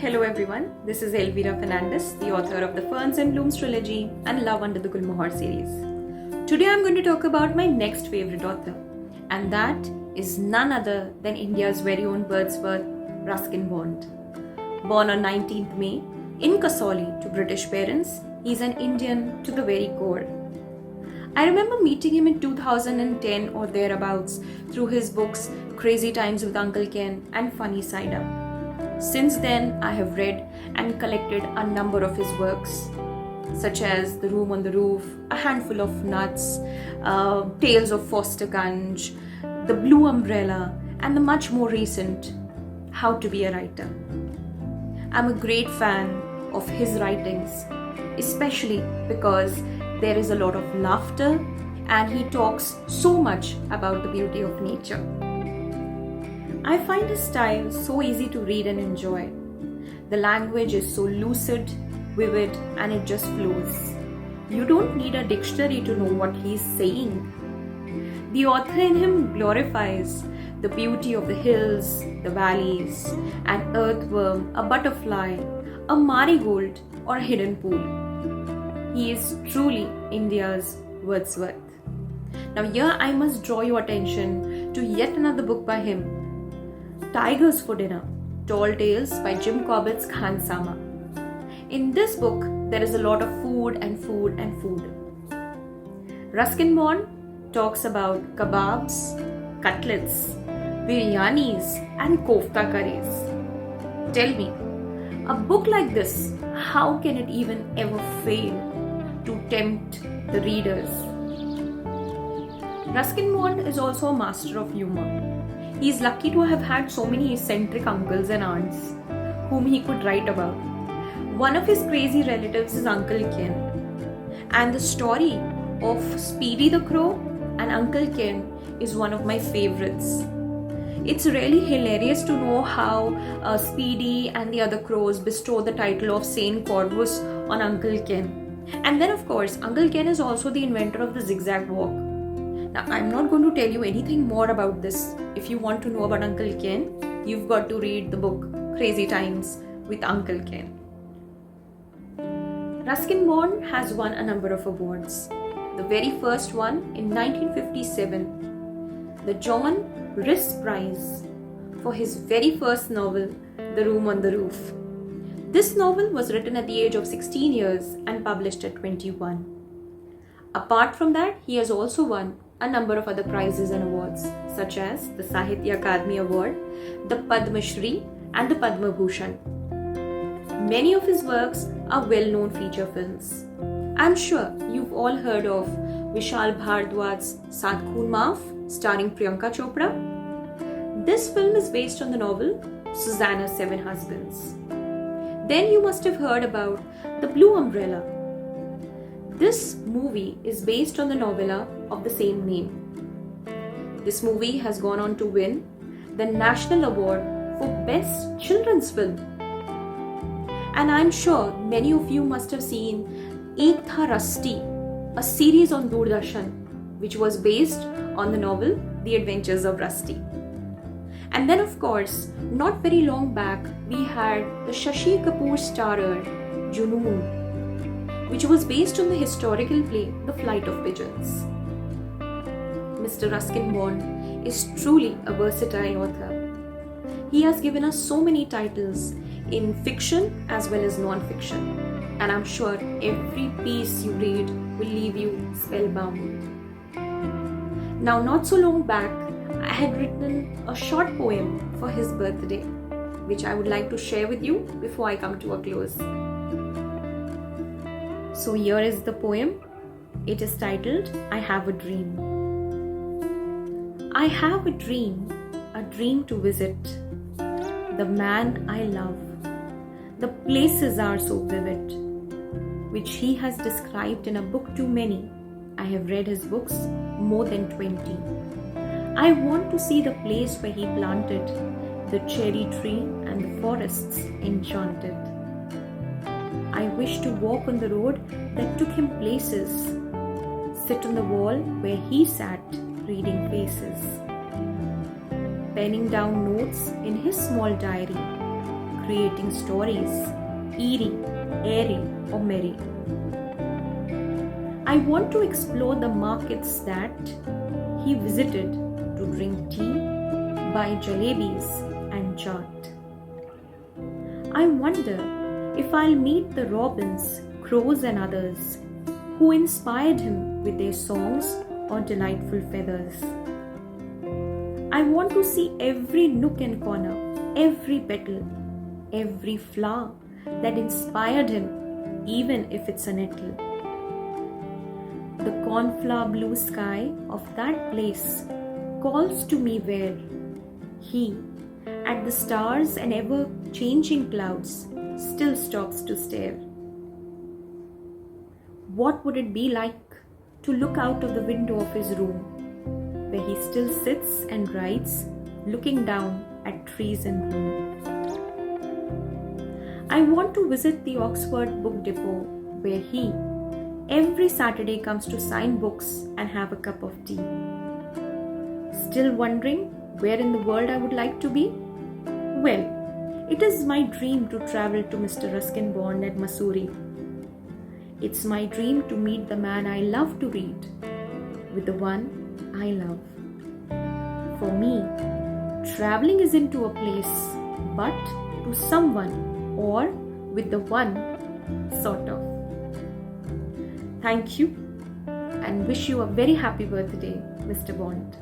Hello everyone, this is Elvira Fernandez, the author of the Ferns and Blooms trilogy and Love Under the Gulmohar series. Today I'm going to talk about my next favorite author, and that is none other than India's very own Wordsworth, Ruskin Bond. Born on 19th May in Kasauli to British parents, he's an Indian to the very core. I remember meeting him in 2010 or thereabouts through his books Crazy Times with Uncle Ken and Funny Side Up. Since then, I have read and collected a number of his works, such as The Room on the Roof, A Handful of Nuts, Tales of Foster Gunge, The Blue Umbrella, and the much more recent, How to Be a Writer. I'm a great fan of his writings, especially because there is a lot of laughter and he talks so much about the beauty of nature. I find his style so easy to read and enjoy. The language is so lucid, vivid, and it just flows. You don't need a dictionary to know what he's saying. The author in him glorifies the beauty of the hills, the valleys, an earthworm, a butterfly, a marigold, or a hidden pool. He is truly India's Wordsworth. Now here I must draw your attention to yet another book by him, Tigers for Dinner, Tall Tales by Jim Corbett's Khansama. In this book, there is a lot of food and food and food. Ruskin Bond talks about kebabs, cutlets, biryanis and kofta curries. Tell me, a book like this, how can it even ever fail to tempt the readers? Ruskin Bond is also a master of humor. He is lucky to have had so many eccentric uncles and aunts whom he could write about. One of his crazy relatives is Uncle Ken, and the story of Speedy the Crow and Uncle Ken is one of my favorites. It's really hilarious to know how Speedy and the other crows bestow the title of Saint Corvus on Uncle Ken. And then of course, Uncle Ken is also the inventor of the zigzag walk. Now, I'm not going to tell you anything more about this. If you want to know about Uncle Ken, you've got to read the book Crazy Times with Uncle Ken. Ruskin Bond has won a number of awards. The very first one in 1957, the John Rhys Prize for his very first novel, The Room on the Roof. This novel was written at the age of 16 years and published at 21. Apart from that, he has also won a number of other prizes and awards, such as the Sahitya Akademi Award, the Padma Shri, and the Padma Bhushan. Many of his works are well-known feature films. I'm sure you've all heard of Vishal Bhardwaj's Saat Khoon Maaf, starring Priyanka Chopra. This film is based on the novel Susanna's Seven Husbands. Then you must have heard about The Blue Umbrella. This movie is based on the novella of the same name. This movie has gone on to win the National Award for Best Children's Film. And I'm sure many of you must have seen Ek Tha Rusty, a series on Doordarshan, which was based on the novel The Adventures of Rusty. And then of course, not very long back, we had the Shashi Kapoor starrer Junoon, which was based on the historical play The Flight of Pigeons. Mr. Ruskin Bond is truly a versatile author. He has given us so many titles in fiction as well as non-fiction, and I'm sure every piece you read will leave you spellbound. Now, not so long back, I had written a short poem for his birthday, which I would like to share with you before I come to a close. So here is the poem. It is titled, I Have a Dream. I have a dream to visit. The man I love. The places are so vivid, which he has described in a book too many. I have read his books more than 20. I want to see the place where he planted the cherry tree and the forests enchanted. I wish to walk on the road that took him places, sit on the wall where he sat reading faces, penning down notes in his small diary, creating stories, eerie, airy, or merry. I want to explore the markets that he visited to drink tea, buy jalebis, and chaat. I wonder if I'll meet the robins, crows, and others who inspired him with their songs or delightful feathers. I want to see every nook and corner, every petal, every flower that inspired him, even if it's a nettle. The cornflower blue sky of that place calls to me where he, at the stars and ever-changing clouds, still stops to stare. What would it be like to look out of the window of his room, where he still sits and writes, looking down at trees in bloom? I want to visit the Oxford Book Depot, where he every Saturday comes to sign books and have a cup of tea. Still wondering where in the world I would like to be? Well, it is my dream to travel to Mr. Ruskin Bond at Missouri. It's my dream to meet the man I love to read with the one I love. For me, traveling isn't to a place, but to someone or with the one, sort of. Thank you and wish you a very happy birthday, Mr. Bond.